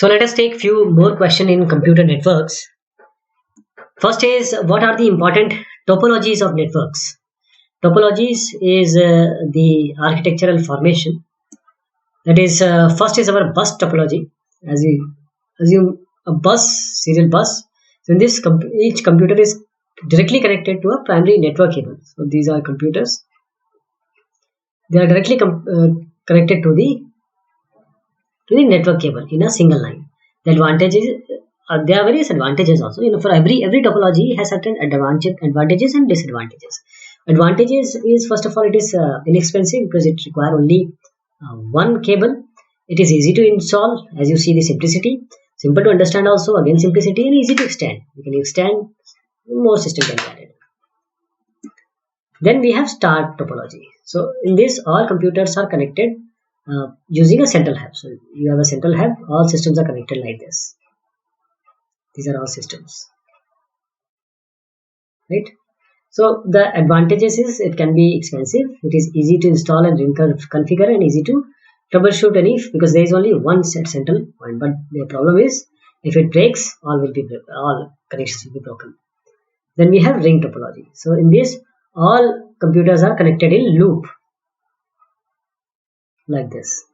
So let us take few more questions in computer networks. First is, what are the important topologies of networks? Topologies is the architectural formation. That is, first is our bus topology. As you assume a bus, serial bus. So in this, each computer is directly connected to a primary network cable. So these are computers. They are directly connected to the network cable in a single line. The advantages, there are various advantages also. For every topology has certain advantages and disadvantages. Advantages is, first of all, it is inexpensive because it requires only one cable. It is easy to install, as you see the simplicity. Simple to understand also, again simplicity, and easy to extend. You can extend, more system can be added. Then we have star topology. So in this, all computers are connected using a central hub. So you have a central hub, all systems are connected like this. These are all systems, right? So the advantages is, it can be expensive, it is easy to install and configure, and easy to troubleshoot because there is only one central point. But the problem is, if it breaks, all connections will be broken. Then we have ring topology. So in this, all computers are connected in loop like this.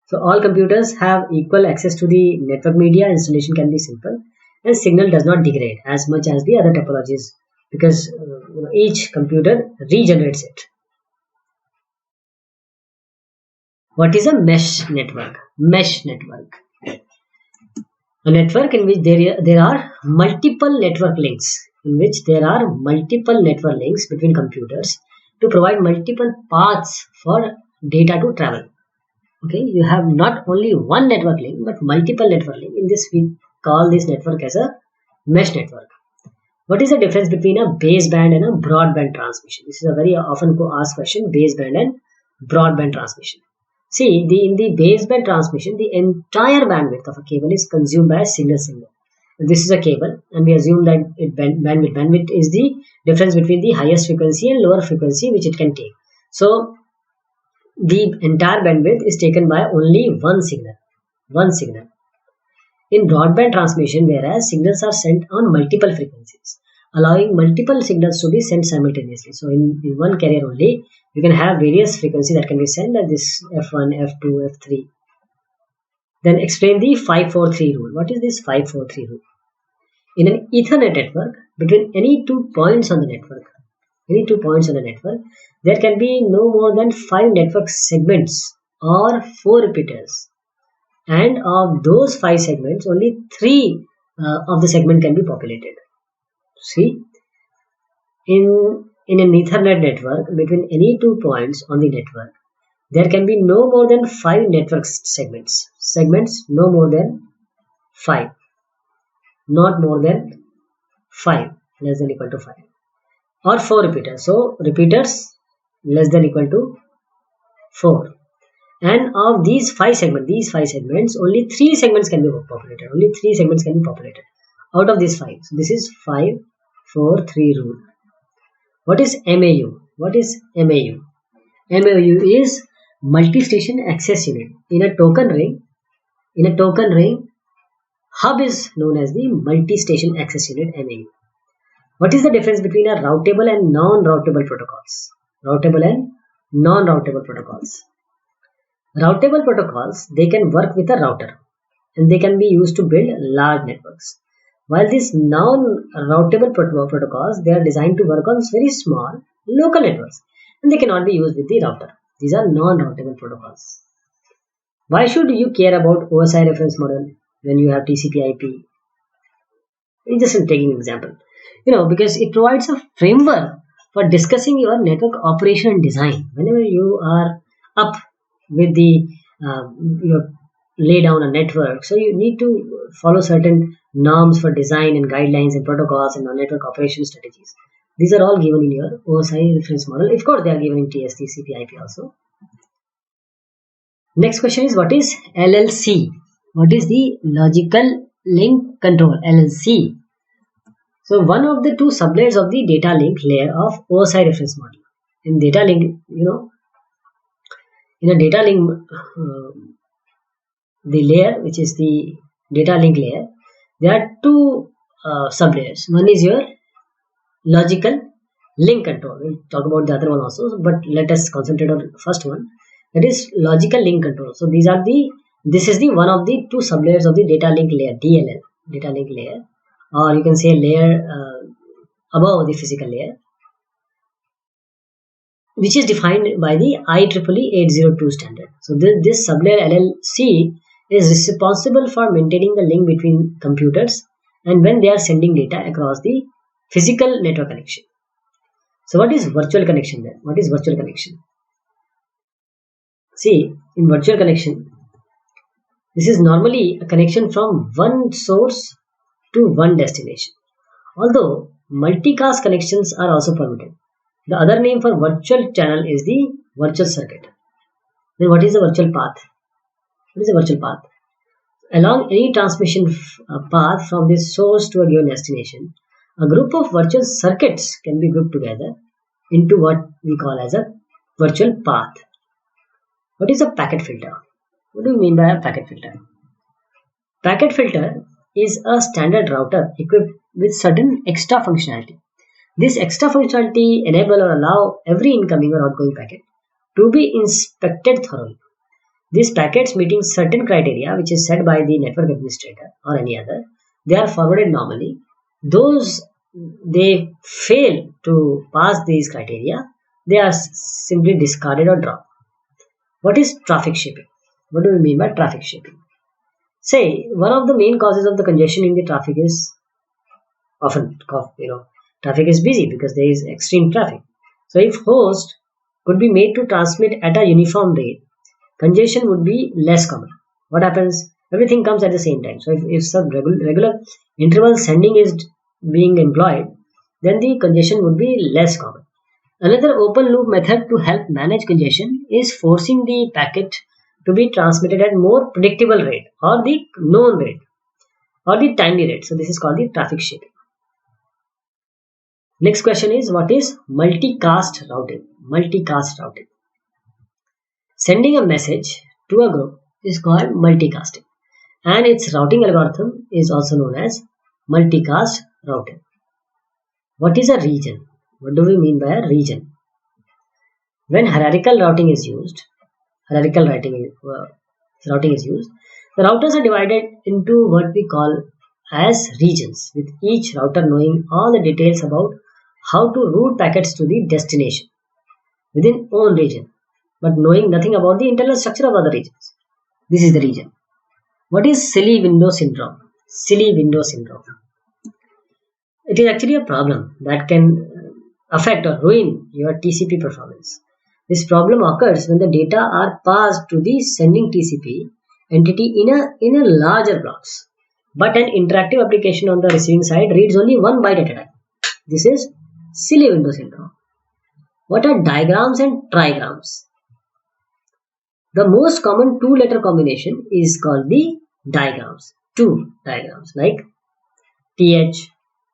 So all computers have equal access to the network media. Installation can be simple, and signal does not degrade as much as the other topologies because each computer regenerates it. What is a mesh network? Mesh network, a network in which there are multiple network links. Between computers to provide multiple paths for data to travel. Okay, you have not only one network link but multiple network link. In this, we call this network as a mesh network. What is the difference between a baseband and a broadband transmission? This is a very often asked question, baseband and broadband transmission. See, in the baseband transmission, the entire bandwidth of a cable is consumed by a single signal. This is a cable, and we assume that bandwidth is the difference between the highest frequency and lower frequency which it can take. So the entire bandwidth is taken by only one signal. In broadband transmission, whereas signals are sent on multiple frequencies, allowing multiple signals to be sent simultaneously. So in one carrier only, you can have various frequencies that can be sent, like this F1, F2, F3. Then explain the 543 rule. What is this 543 rule? In an Ethernet network, between any 2 points on the network, there can be no more than 5 network segments or 4 repeaters. And of those 5 segments, only 3 of the segment can be populated. See, in an Ethernet network, between any 2 points on the network, there can be no more than 5 network segments. No more than 5. Not more than 5, less than equal to 5. Or 4 repeaters. So repeaters less than equal to 4. And of these 5 segments, only 3 segments can be populated. Out of these 5. So this is 5-4-3 rule. What is MAU? MAU is multi-station access unit. In a token ring, hub is known as the multi-station access unit, MAU. What is the difference between a routable and non-routable protocols? Routable protocols, they can work with a router and they can be used to build large networks. While these non-routable protocols, they are designed to work on very small local networks and they cannot be used with the router. These are non-routable protocols. Why should you care about OSI reference model when you have TCP/IP? Just taking an example. Because it provides a framework for discussing your network operation and design. Whenever you are up with you lay down a network, so you need to follow certain norms for design and guidelines and protocols and network operation strategies. These are all given in your OSI reference model. Of course, they are given in TCP/IP also. Next question is, what is LLC? What is the logical link control, LLC? So one of the 2 sublayers of the data link layer of OSI reference model. In data link, in a data link the layer which is the data link layer, there are two sublayers. One is your logical link control. We'll talk about the other one also, but let us concentrate on the first one. That is logical link control. So this is the one of the two sublayers of the data link layer, DLL, data link layer, or you can say layer above the physical layer, which is defined by the IEEE 802 standard. So this sublayer LLC is responsible for maintaining the link between computers and when they are sending data across the physical network connection. So what is virtual connection then? What is virtual connection? See, in virtual connection, this is normally a connection from one source to one destination. Although multicast connections are also permitted. The other name for virtual channel is the virtual circuit. Then what is the virtual path? What is a virtual path? Along any transmission path from this source to a given destination, a group of virtual circuits can be grouped together into what we call as a virtual path. What is a packet filter? What do you mean by a packet filter? Packet filter is a standard router equipped with certain extra functionality. This extra functionality enable or allow every incoming or outgoing packet to be inspected thoroughly. These packets meeting certain criteria which is set by the network administrator or any other, they are forwarded normally. Those they fail to pass these criteria, they are simply discarded or dropped. What is traffic shaping? What do we mean by traffic shaping? Say, one of the main causes of the congestion in the traffic is often, traffic is busy because there is extreme traffic. So if host could be made to transmit at a uniform rate, congestion would be less common. What happens? Everything comes at the same time. So if some regular interval sending is being employed, then the congestion would be less common. Another open loop method to help manage congestion is forcing the packet to be transmitted at more predictable rate or the known rate or the timely rate. So this is called the traffic shaping. Next question is, what is multicast routing? Multicast routing. Sending a message to a group is called multicasting, and its routing algorithm is also known as multicast routing. What is a region? What do we mean by a region? When hierarchical routing is used, the routers are divided into what we call as regions, with each router knowing all the details about how to route packets to the destination within own region, but knowing nothing about the internal structure of other regions. This is the region. What is silly window syndrome? Silly window syndrome. It is actually a problem that can affect or ruin your TCP performance. This problem occurs when the data are passed to the sending TCP entity in a larger blocks, but an interactive application on the receiving side reads only one byte at a time. This is silly window syndrome. What are digrams and trigrams? The most common two-letter combination is called the digrams. Two digrams like TH,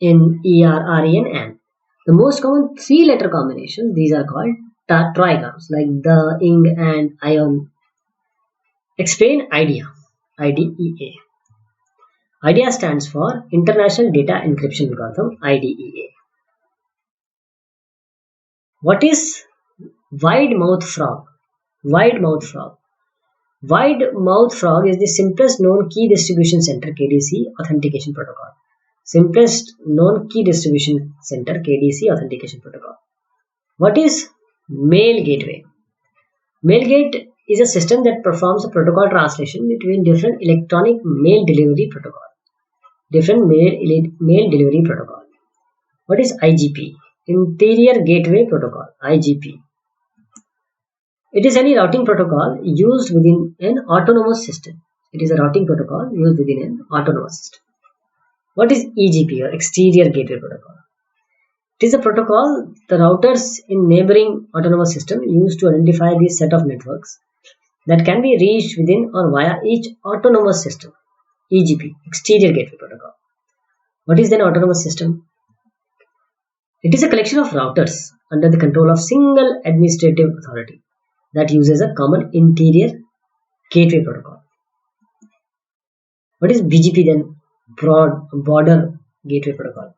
N, ER, REN, and. The most common three-letter combinations, these are called trigrams like the, ing, and ion. Explain IDEA. IDEA. IDEA stands for International Data Encryption Algorithm, IDEA. What is wide mouth frog? Wide mouth frog. Wide mouth frog is the simplest known key distribution center KDC authentication protocol. Simplest known key distribution center KDC authentication protocol. What is mail gateway? Mailgate is a system that performs a protocol translation between different electronic mail delivery protocol. What is IGP? Interior Gateway Protocol, IGP. It is any routing protocol used within an autonomous system. It is a routing protocol used within an autonomous system. What is EGP, or Exterior Gateway Protocol? It is a protocol the routers in neighboring autonomous system use to identify the set of networks that can be reached within or via each autonomous system. EGP, Exterior Gateway Protocol. What is then autonomous system? It is a collection of routers under the control of single administrative authority that uses a common interior gateway protocol. What is BGP then? Border Gateway Protocol.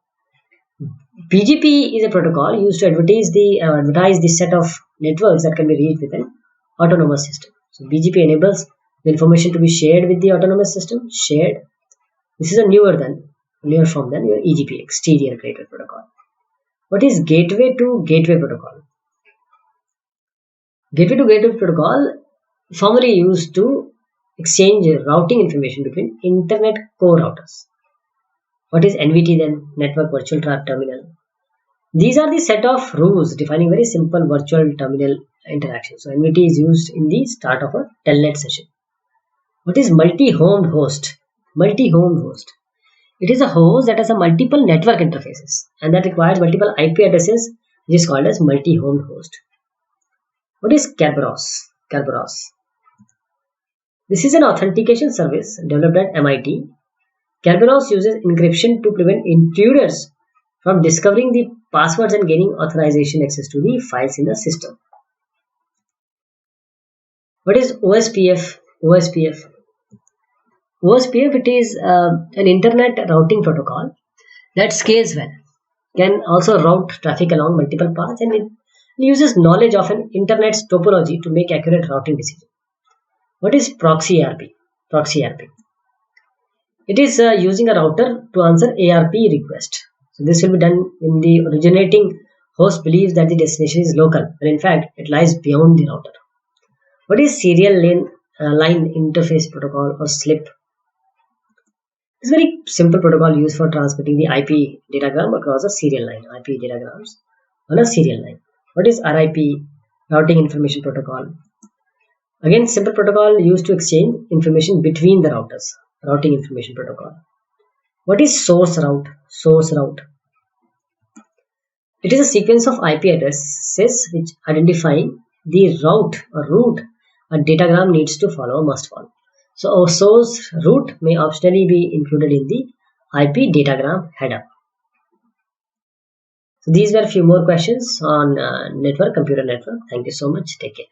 BGP is a protocol used to advertise the set of networks that can be reached with an autonomous system. So BGP enables the information to be shared with the autonomous system. Shared. This is a newer form than your EGP, Exterior Gateway Protocol. What is Gateway to Gateway Protocol? Gateway to Gateway Protocol formerly used to exchange routing information between internet core routers. What is NVT then? Network Virtual Terminal. These are the set of rules defining very simple virtual terminal interaction. So NVT is used in the start of a telnet session. What is multi-homed host? Multi-homed host. It is a host that has a multiple network interfaces and that requires multiple IP addresses, which is called as multi-homed host. What is Kerberos? Kerberos. This is an authentication service developed at MIT. Kerberos uses encryption to prevent intruders from discovering the passwords and gaining authorization access to the files in the system. What is OSPF? OSPF. OSPF, it is an internet routing protocol that scales well, can also route traffic along multiple paths, and it uses knowledge of an internet's topology to make accurate routing decisions. What is proxy ARP? Proxy ARP. It is using a router to answer ARP request. So this will be done when the originating host believes that the destination is local, when in fact it lies beyond the router. What is serial line interface protocol or SLIP? It's a very simple protocol used for transmitting the IP datagram across a serial line. IP datagrams on a serial line. What is RIP? Routing Information Protocol. Again, simple protocol used to exchange information between the routers. Routing Information Protocol. What is source route? Source route. It is a sequence of IP addresses which identify the route a datagram needs to follow or must follow. So a source route may optionally be included in the IP datagram header. So these were a few more questions on computer network. Thank you so much. Take care.